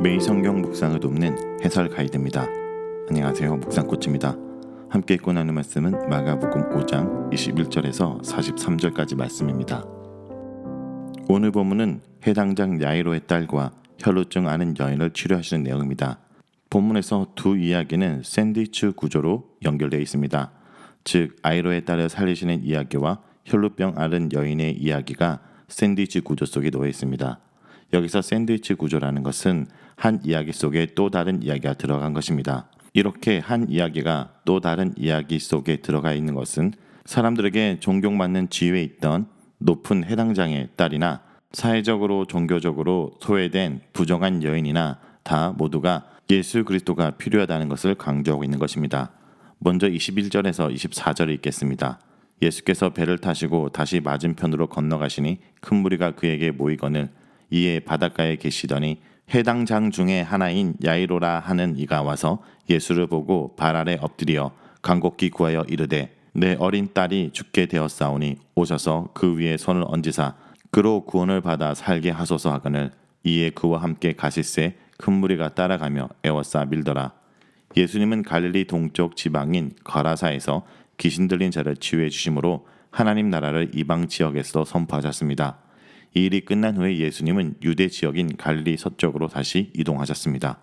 매일 성경 묵상을 돕는 해설 가이드입니다. 안녕하세요. 묵상코치입니다. 함께 읽고 나눈 말씀은 마가복음 5장 21절에서 43절까지 말씀입니다. 오늘 본문은 해당장 야이로의 딸과 혈루증 앓은 여인을 치료하시는 내용입니다. 본문에서 두 이야기는 샌드위치 구조로 연결되어 있습니다. 즉 아이로의 딸을 살리시는 이야기와 혈루병 앓은 여인의 이야기가 샌드위치 구조 속에 놓여 있습니다. 여기서 샌드위치 구조라는 것은 한 이야기 속에 또 다른 이야기가 들어간 것입니다. 이렇게 한 이야기가 또 다른 이야기 속에 들어가 있는 것은 사람들에게 존경받는 지위에 있던 높은 해당장의 딸이나 사회적으로 종교적으로 소외된 부정한 여인이나 다 모두가 예수 그리스도가 필요하다는 것을 강조하고 있는 것입니다. 먼저 21절에서 24절을 읽겠습니다. 예수께서 배를 타시고 다시 맞은편으로 건너가시니 큰 무리가 그에게 모이거늘 이에 바닷가에 계시더니 해당 장 중에 하나인 야이로라 하는 이가 와서 예수를 보고 발 아래 엎드려 간곡히 구하여 이르되 내 어린 딸이 죽게 되었사오니 오셔서 그 위에 손을 얹으사 그로 구원을 받아 살게 하소서 하거늘 이에 그와 함께 가실새 큰 무리가 따라가며 애워싸 밀더라. 예수님은 갈릴리 동쪽 지방인 거라사에서 귀신 들린 자를 치유해 주심으로 하나님 나라를 이방 지역에서 선포하셨습니다. 이 일이 끝난 후에 예수님은 유대 지역인 갈릴리 서쪽으로 다시 이동하셨습니다.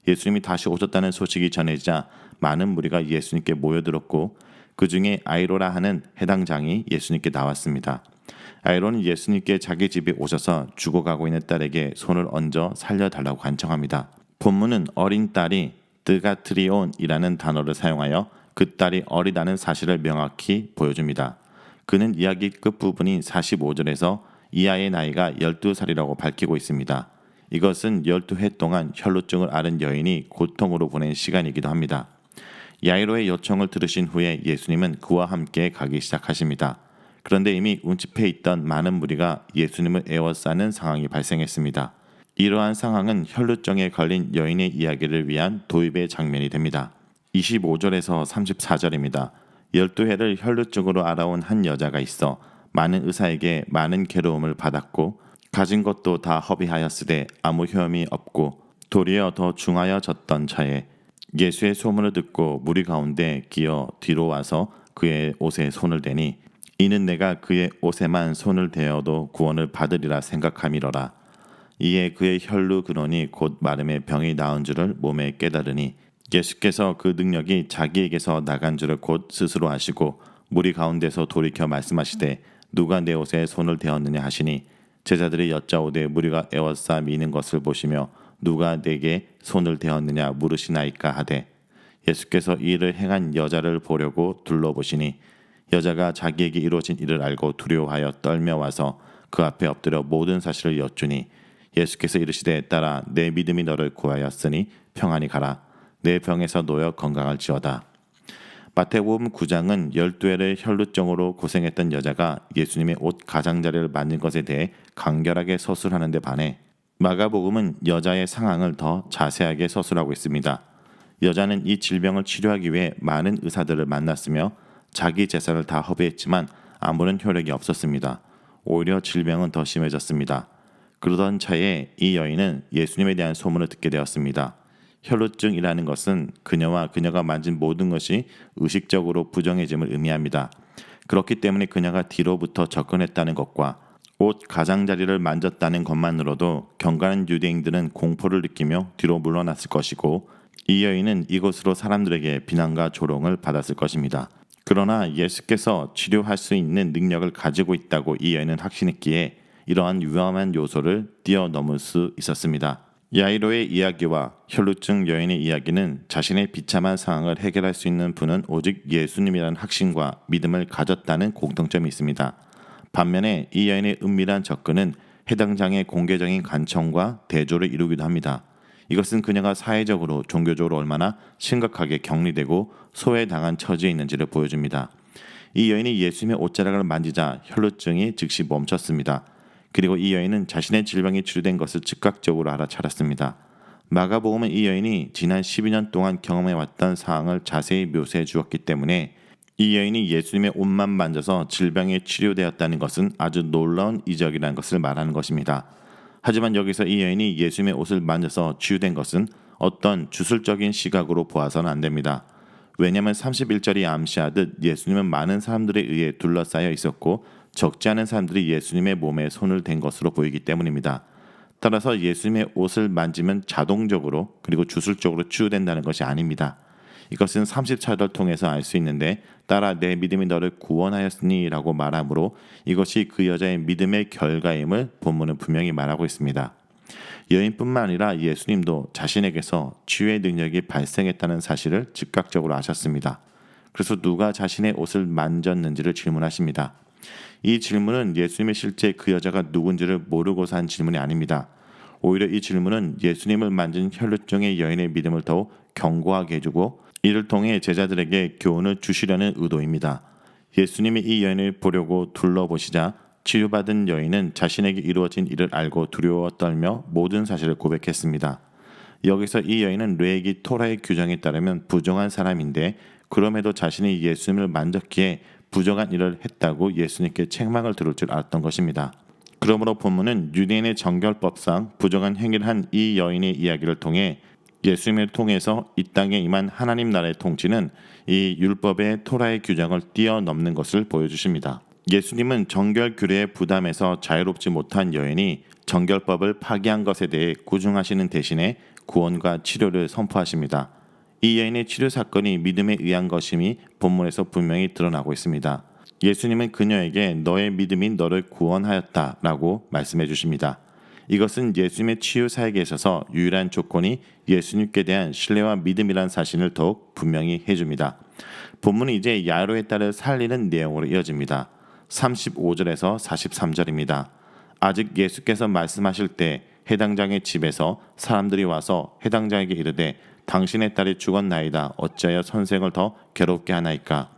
예수님이 다시 오셨다는 소식이 전해지자 많은 무리가 예수님께 모여들었고 그 중에 아이로라 하는 해당 장이 예수님께 나왔습니다. 아이로는 예수님께 자기 집에 오셔서 죽어가고 있는 딸에게 손을 얹어 살려달라고 간청합니다. 본문은 어린 딸이 드가트리온이라는 단어를 사용하여 그 딸이 어리다는 사실을 명확히 보여줍니다. 그는 이야기 끝부분인 45절에서 이 아이의 나이가 12살이라고 밝히고 있습니다. 이것은 12해 동안 혈루증을 앓은 여인이 고통으로 보낸 시간이기도 합니다. 야이로의 요청을 들으신 후에 예수님은 그와 함께 가기 시작하십니다. 그런데 이미 운집해 있던 많은 무리가 예수님을 에워싸는 상황이 발생했습니다. 이러한 상황은 혈루증에 걸린 여인의 이야기를 위한 도입의 장면이 됩니다. 25절에서 34절입니다. 12해를 혈루증으로 앓아온 한 여자가 있어 많은 의사에게 많은 괴로움을 받았고 가진 것도 다 허비하였으되 아무 효험이 없고 도리어 더 중하여졌던 차에 예수의 소문을 듣고 무리 가운데 기어 뒤로 와서 그의 옷에 손을 대니 이는 내가 그의 옷에만 손을 대어도 구원을 받으리라 생각함이러라. 이에 그의 혈루 근원이 곧 마름에 병이 나은 줄을 몸에 깨달으니 예수께서 그 능력이 자기에게서 나간 줄을 곧 스스로 아시고 무리 가운데서 돌이켜 말씀하시되 누가 내 옷에 손을 대었느냐 하시니 제자들이 여짜오되 무리가 에워싸 미는 것을 보시며 누가 내게 손을 대었느냐 물으시나이까 하되 예수께서 이 일을 행한 여자를 보려고 둘러보시니 여자가 자기에게 이루어진 일을 알고 두려워하여 떨며 와서 그 앞에 엎드려 모든 사실을 여쭈니 예수께서 이르시되 딸아 내 믿음이 너를 구하였으니 평안히 가라 내 병에서 놓여 건강할지어다. 마태복음 9장은 12회를 혈루증으로 고생했던 여자가 예수님의 옷 가장자리를 만든 것에 대해 간결하게 서술하는 데 반해 마가복음은 여자의 상황을 더 자세하게 서술하고 있습니다. 여자는 이 질병을 치료하기 위해 많은 의사들을 만났으며 자기 재산을 다 허비했지만 아무런 효력이 없었습니다. 오히려 질병은 더 심해졌습니다. 그러던 차에 이 여인은 예수님에 대한 소문을 듣게 되었습니다. 혈루증이라는 것은 그녀가 만진 모든 것이 의식적으로 부정해짐을 의미합니다. 그렇기 때문에 그녀가 뒤로부터 접근했다는 것과 옷 가장자리를 만졌다는 것만으로도 경건한 유대인들은 공포를 느끼며 뒤로 물러났을 것이고 이 여인은 이곳으로 사람들에게 비난과 조롱을 받았을 것입니다. 그러나 예수께서 치료할 수 있는 능력을 가지고 있다고 이 여인은 확신했기에 이러한 위험한 요소를 뛰어넘을 수 있었습니다. 야이로의 이야기와 혈루증 여인의 이야기는 자신의 비참한 상황을 해결할 수 있는 분은 오직 예수님이라는 확신과 믿음을 가졌다는 공통점이 있습니다. 반면에 이 여인의 은밀한 접근은 해당 장의 공개적인 간청과 대조를 이루기도 합니다. 이것은 그녀가 사회적으로 종교적으로 얼마나 심각하게 격리되고 소외당한 처지에 있는지를 보여줍니다. 이 여인이 예수님의 옷자락을 만지자 혈루증이 즉시 멈췄습니다. 그리고 이 여인은 자신의 질병이 치료된 것을 즉각적으로 알아차렸습니다. 마가복음은 이 여인이 지난 12년 동안 경험해왔던 상황을 자세히 묘사해 주었기 때문에 이 여인이 예수님의 옷만 만져서 질병이 치료되었다는 것은 아주 놀라운 이적이라는 것을 말하는 것입니다. 하지만 여기서 이 여인이 예수님의 옷을 만져서 치유된 것은 어떤 주술적인 시각으로 보아서는 안 됩니다. 왜냐하면 31절이 암시하듯 예수님은 많은 사람들에 의해 둘러싸여 있었고 적지 않은 사람들이 예수님의 몸에 손을 댄 것으로 보이기 때문입니다. 따라서 예수님의 옷을 만지면 자동적으로 그리고 주술적으로 치유된다는 것이 아닙니다. 이것은 30절을 통해서 알 수 있는데 따라 내 믿음이 너를 구원하였으니 라고 말하므로 이것이 그 여자의 믿음의 결과임을 본문은 분명히 말하고 있습니다. 여인뿐만 아니라 예수님도 자신에게서 치유의 능력이 발생했다는 사실을 즉각적으로 아셨습니다. 그래서 누가 자신의 옷을 만졌는지를 질문하십니다. 이 질문은 예수님이 실제 그 여자가 누군지를 모르고서 한 질문이 아닙니다. 오히려 이 질문은 예수님을 만진 혈루증의 여인의 믿음을 더욱 견고하게 해주고 이를 통해 제자들에게 교훈을 주시려는 의도입니다. 예수님이 이 여인을 보려고 둘러보시자 치유받은 여인은 자신에게 이루어진 일을 알고 두려워 떨며 모든 사실을 고백했습니다. 여기서 이 여인은 레위기 토라의 규정에 따르면 부정한 사람인데 그럼에도 자신이 예수님을 만졌기에 부정한 일을 했다고 예수님께 책망을 들을 줄 알았던 것입니다. 그러므로 본문은 유대인의 정결법상 부정한 행위를 한 이 여인의 이야기를 통해 예수님을 통해서 이 땅에 임한 하나님 나라의 통치는 이 율법의 토라의 규정을 뛰어넘는 것을 보여주십니다. 예수님은 정결 규례의 부담에서 자유롭지 못한 여인이 정결법을 파기한 것에 대해 구중하시는 대신에 구원과 치료를 선포하십니다. 이 여인의 치료 사건이 믿음에 의한 것임이 본문에서 분명히 드러나고 있습니다. 예수님은 그녀에게 너의 믿음이 너를 구원하였다라고 말씀해 주십니다. 이것은 예수님의 치유 사역에 있어서 유일한 조건이 예수님께 대한 신뢰와 믿음이란 사실을 더욱 분명히 해줍니다. 본문은 이제 야이로의 딸을 살리는 내용으로 이어집니다. 35절에서 43절입니다. 아직 예수께서 말씀하실 때 해당장의 집에서 사람들이 와서 해당장에게 이르되 당신의 딸이 죽었나이다. 어찌하여 선생을 더 괴롭게 하나이까.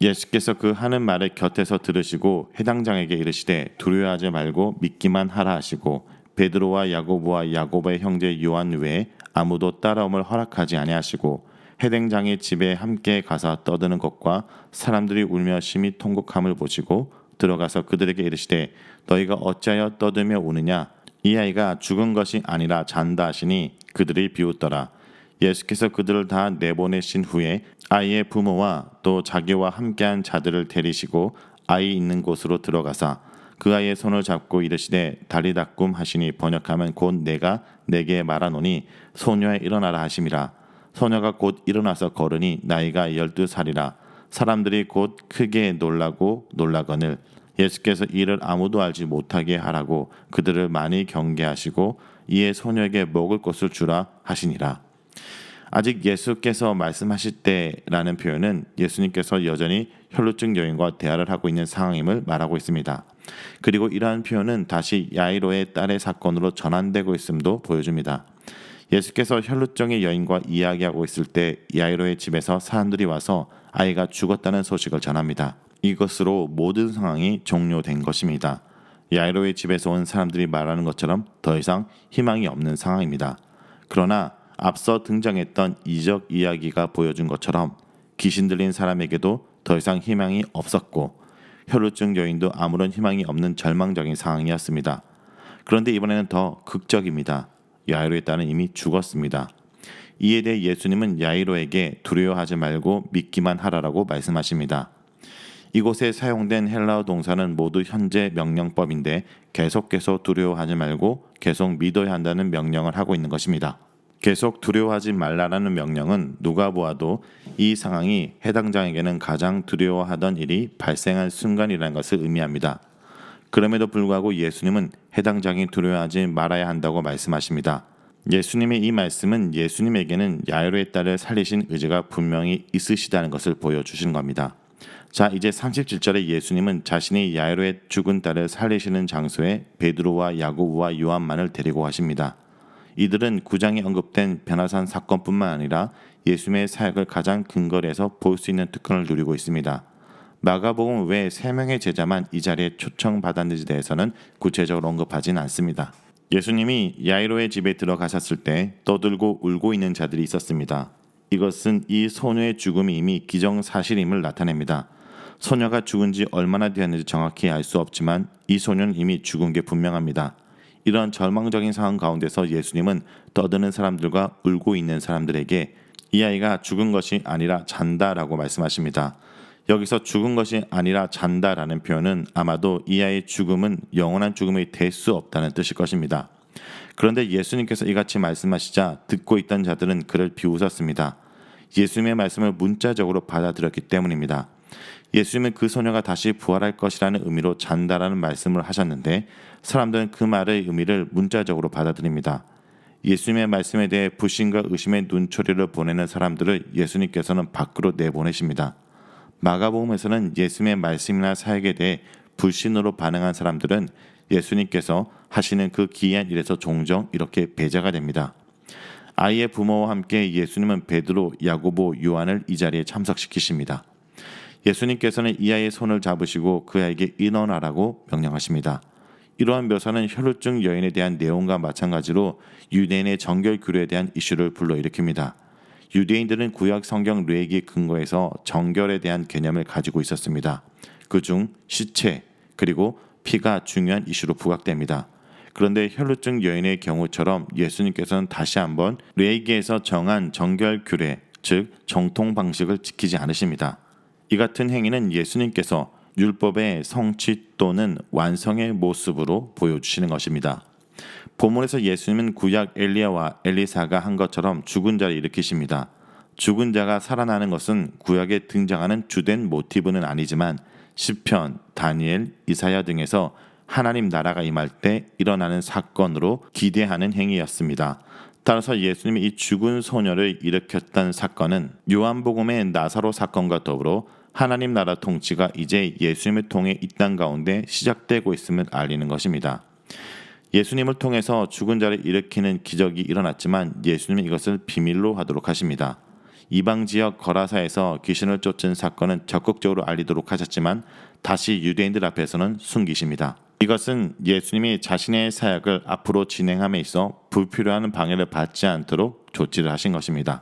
예수께서 그 하는 말을 곁에서 들으시고 해당장에게 이르시되 두려워하지 말고 믿기만 하라 하시고 베드로와 야고보와 야고보의 형제 요한 외에 아무도 따라옴을 허락하지 아니하시고 해당장의 집에 함께 가서 떠드는 것과 사람들이 울며 심히 통곡함을 보시고 들어가서 그들에게 이르시되 너희가 어찌하여 떠들며 우느냐. 이 아이가 죽은 것이 아니라 잔다 하시니 그들이 비웃더라. 예수께서 그들을 다 내보내신 후에 아이의 부모와 또 자기와 함께한 자들을 데리시고 아이 있는 곳으로 들어가사 그 아이의 손을 잡고 이르시되 다리다꿈 하시니 번역하면 곧 내가 내게 말하노니 소녀에 일어나라 하심이라. 소녀가 곧 일어나서 걸으니 나이가 12살이라. 사람들이 곧 크게 놀라고 놀라거늘 예수께서 이를 아무도 알지 못하게 하라고 그들을 많이 경계하시고 이에 소녀에게 먹을 것을 주라 하시니라. 아직 예수께서 말씀하실 때라는 표현은 예수님께서 여전히 혈루증 여인과 대화를 하고 있는 상황임을 말하고 있습니다. 그리고 이러한 표현은 다시 야이로의 딸의 사건으로 전환되고 있음도 보여줍니다. 예수께서 혈루증의 여인과 이야기하고 있을 때 야이로의 집에서 사람들이 와서 아이가 죽었다는 소식을 전합니다. 이것으로 모든 상황이 종료된 것입니다. 야이로의 집에서 온 사람들이 말하는 것처럼 더 이상 희망이 없는 상황입니다. 그러나 앞서 등장했던 이적 이야기가 보여준 것처럼 귀신 들린 사람에게도 더 이상 희망이 없었고 혈루증 여인도 아무런 희망이 없는 절망적인 상황이었습니다. 그런데 이번에는 더 극적입니다. 야이로의 딸은 이미 죽었습니다. 이에 대해 예수님은 야이로에게 두려워하지 말고 믿기만 하라라고 말씀하십니다. 이곳에 사용된 헬라어 동사는 모두 현재 명령법인데 계속해서 두려워하지 말고 계속 믿어야 한다는 명령을 하고 있는 것입니다. 계속 두려워하지 말라라는 명령은 누가 보아도 이 상황이 해당장에게는 가장 두려워하던 일이 발생한 순간이라는 것을 의미합니다. 그럼에도 불구하고 예수님은 해당장이 두려워하지 말아야 한다고 말씀하십니다. 예수님의 이 말씀은 예수님에게는 야이로의 딸을 살리신 의지가 분명히 있으시다는 것을 보여주시는 겁니다. 자, 이제 37절에 예수님은 자신이 야이로의 죽은 딸을 살리시는 장소에 베드로와 야고보와 요한만을 데리고 가십니다. 이들은 9장에 언급된 변화산 사건뿐만 아니라 예수님의 사역을 가장 근거리에서 볼 수 있는 특권을 누리고 있습니다. 마가복음 외 3명의 제자만 이 자리에 초청받았는지 대해서는 구체적으로 언급하진 않습니다. 예수님이 야이로의 집에 들어가셨을 때 떠들고 울고 있는 자들이 있었습니다. 이것은 이 소녀의 죽음이 이미 기정사실임을 나타냅니다. 소녀가 죽은 지 얼마나 되었는지 정확히 알 수 없지만 이 소녀는 이미 죽은 게 분명합니다. 이런 절망적인 상황 가운데서 예수님은 떠드는 사람들과 울고 있는 사람들에게 이 아이가 죽은 것이 아니라 잔다라고 말씀하십니다. 여기서 죽은 것이 아니라 잔다라는 표현은 아마도 이 아이의 죽음은 영원한 죽음이 될 수 없다는 뜻일 것입니다. 그런데 예수님께서 이같이 말씀하시자 듣고 있던 자들은 그를 비웃었습니다. 예수님의 말씀을 문자적으로 받아들였기 때문입니다. 예수님은 그 소녀가 다시 부활할 것이라는 의미로 잔다라는 말씀을 하셨는데 사람들은 그 말의 의미를 문자적으로 받아들입니다. 예수님의 말씀에 대해 불신과 의심의 눈초리를 보내는 사람들을 예수님께서는 밖으로 내보내십니다. 마가복음에서는 예수님의 말씀이나 사역에 대해 불신으로 반응한 사람들은 예수님께서 하시는 그 기이한 일에서 종종 이렇게 배제가 됩니다. 아이의 부모와 함께 예수님은 베드로, 야고보, 요한을 이 자리에 참석시키십니다. 예수님께서는 이 아이의 손을 잡으시고 그 아이에게 일어나라고 명령하십니다. 이러한 묘사는 혈루증 여인에 대한 내용과 마찬가지로 유대인의 정결 규례에 대한 이슈를 불러일으킵니다. 유대인들은 구약 성경 레위기 근거에서 정결에 대한 개념을 가지고 있었습니다. 그중 시체 그리고 피가 중요한 이슈로 부각됩니다. 그런데 혈루증 여인의 경우처럼 예수님께서는 다시 한번 레위기에서 정한 정결 규례, 즉 정통 방식을 지키지 않으십니다. 이 같은 행위는 예수님께서 율법의 성취 또는 완성의 모습으로 보여주시는 것입니다. 본문에서 예수님은 구약 엘리야와 엘리사가 한 것처럼 죽은 자를 일으키십니다. 죽은 자가 살아나는 것은 구약에 등장하는 주된 모티브는 아니지만 시편, 다니엘, 이사야 등에서 하나님 나라가 임할 때 일어나는 사건으로 기대하는 행위였습니다. 따라서 예수님이 이 죽은 소녀를 일으켰던 사건은 요한복음의 나사로 사건과 더불어 하나님 나라 통치가 이제 예수님을 통해 이 땅 가운데 시작되고 있음을 알리는 것입니다. 예수님을 통해서 죽은 자를 일으키는 기적이 일어났지만 예수님은 이것을 비밀로 하도록 하십니다. 이방 지역 거라사에서 귀신을 쫓은 사건은 적극적으로 알리도록 하셨지만 다시 유대인들 앞에서는 숨기십니다. 이것은 예수님이 자신의 사역을 앞으로 진행함에 있어 불필요한 방해를 받지 않도록 조치를 하신 것입니다.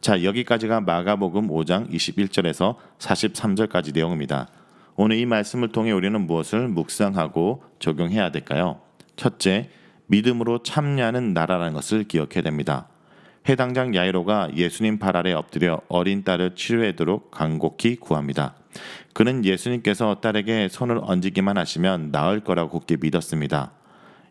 자, 여기까지가 마가복음 5장 21절에서 43절까지 내용입니다. 오늘 이 말씀을 통해 우리는 무엇을 묵상하고 적용해야 될까요? 첫째, 믿음으로 참여하는 나라라는 것을 기억해야 됩니다. 해당장 야이로가 예수님 발 아래 엎드려 어린 딸을 치료하도록 간곡히 구합니다. 그는 예수님께서 딸에게 손을 얹기만 하시면 나을 거라고 굳게 믿었습니다.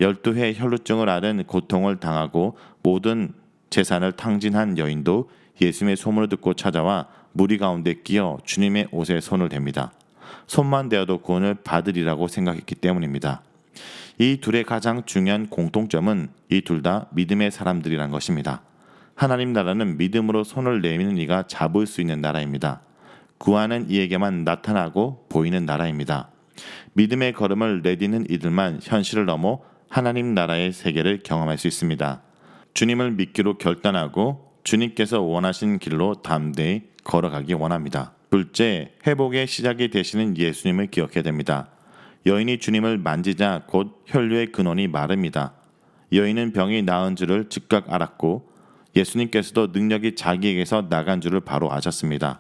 12회 혈루증을 앓은 고통을 당하고 모든 재산을 탕진한 여인도 예수님의 소문을 듣고 찾아와 무리 가운데 끼어 주님의 옷에 손을 댑니다. 손만 대어도 구원을 받으리라고 생각했기 때문입니다. 이 둘의 가장 중요한 공통점은 이 둘 다 믿음의 사람들이란 것입니다. 하나님 나라는 믿음으로 손을 내미는 이가 잡을 수 있는 나라입니다. 구하는 이에게만 나타나고 보이는 나라입니다. 믿음의 걸음을 내딛는 이들만 현실을 넘어 하나님 나라의 세계를 경험할 수 있습니다. 주님을 믿기로 결단하고 주님께서 원하신 길로 담대히 걸어가기 원합니다. 둘째, 회복의 시작이 되시는 예수님을 기억해야 됩니다. 여인이 주님을 만지자 곧 혈류의 근원이 마릅니다. 여인은 병이 나은 줄을 즉각 알았고 예수님께서도 능력이 자기에게서 나간 줄을 바로 아셨습니다.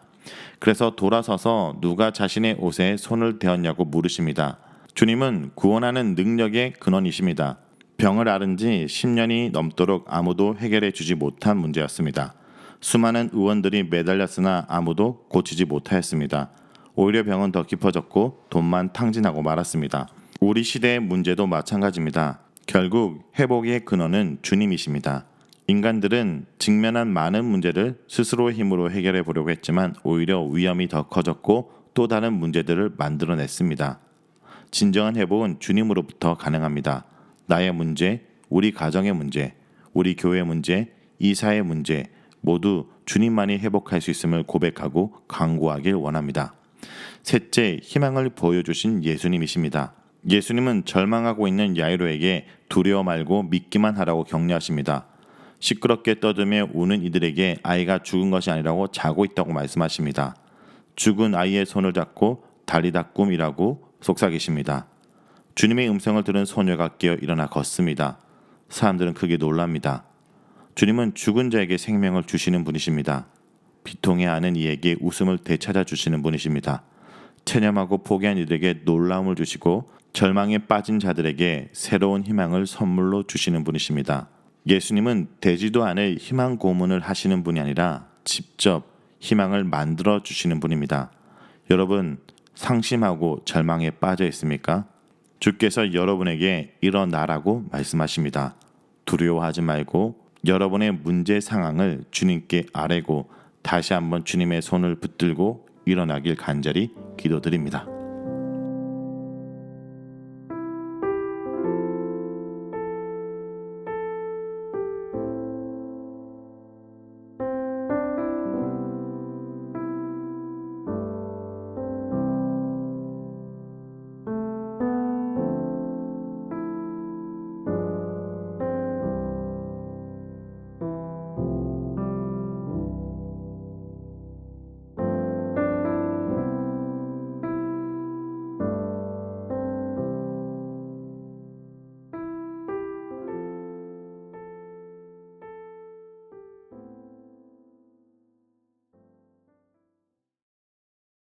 그래서 돌아서서 누가 자신의 옷에 손을 대었냐고 물으십니다. 주님은 구원하는 능력의 근원이십니다. 병을 앓은 지 10년이 넘도록 아무도 해결해 주지 못한 문제였습니다. 수많은 의원들이 매달렸으나 아무도 고치지 못하였습니다. 오히려 병은 더 깊어졌고 돈만 탕진하고 말았습니다. 우리 시대의 문제도 마찬가지입니다. 결국 회복의 근원은 주님이십니다. 인간들은 직면한 많은 문제를 스스로의 힘으로 해결해 보려고 했지만 오히려 위험이 더 커졌고 또 다른 문제들을 만들어냈습니다. 진정한 회복은 주님으로부터 가능합니다. 나의 문제, 우리 가정의 문제, 우리 교회의 문제, 이사의 문제 모두 주님만이 회복할 수 있음을 고백하고 강구하길 원합니다. 셋째, 희망을 보여주신 예수님이십니다. 예수님은 절망하고 있는 야이로에게 두려워 말고 믿기만 하라고 격려하십니다. 시끄럽게 떠들며 우는 이들에게 아이가 죽은 것이 아니라고 자고 있다고 말씀하십니다. 죽은 아이의 손을 잡고 달리다 꿈이라고 속삭이십니다. 주님의 음성을 들은 소녀가 깨어 일어나 걷습니다. 사람들은 크게 놀랍니다. 주님은 죽은 자에게 생명을 주시는 분이십니다. 비통해하는 이에게 웃음을 되찾아 주시는 분이십니다. 체념하고 포기한 이들에게 놀라움을 주시고 절망에 빠진 자들에게 새로운 희망을 선물로 주시는 분이십니다. 예수님은 되지도 않을 희망 고문을 하시는 분이 아니라 직접 희망을 만들어 주시는 분입니다. 여러분, 상심하고 절망에 빠져 있습니까? 주께서 여러분에게 일어나라고 말씀하십니다. 두려워하지 말고 여러분의 문제 상황을 주님께 아뢰고 다시 한번 주님의 손을 붙들고 일어나길 간절히 기도드립니다.